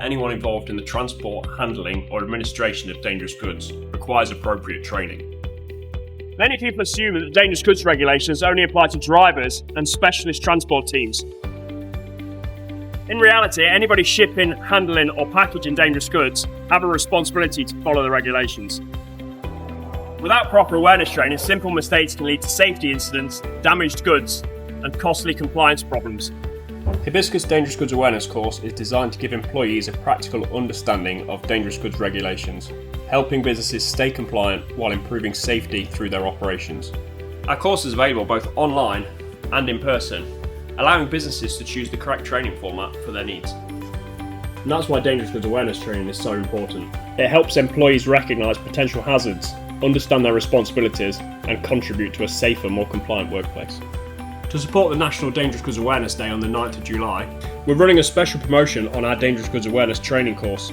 that anyone involved in the transport, handling or administration of dangerous goods requires appropriate training. Many people assume that the dangerous goods regulations only apply to drivers and specialist transport teams. In reality, anybody shipping, handling or packaging dangerous goods have a responsibility to follow the regulations. Without proper awareness training, simple mistakes can lead to safety incidents, damaged goods and costly compliance problems. Hibiscus Dangerous Goods Awareness course is designed to give employees a practical understanding of dangerous goods regulations, helping businesses stay compliant while improving safety through their operations. Our course is available both online and in person, allowing businesses to choose the correct training format for their needs. And that's why dangerous goods awareness training is so important. It helps employees recognise potential hazards, understand their responsibilities and contribute to a safer, more compliant workplace. To support the National Dangerous Goods Awareness Day on the 9th of July, we're running a special promotion on our Dangerous Goods Awareness training course.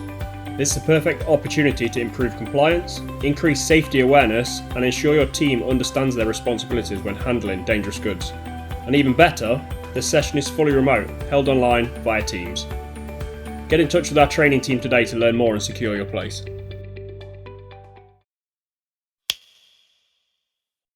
This is the perfect opportunity to improve compliance, increase safety awareness and ensure your team understands their responsibilities when handling dangerous goods. And even better, the session is fully remote, held online via Teams. Get in touch with our training team today to learn more and secure your place.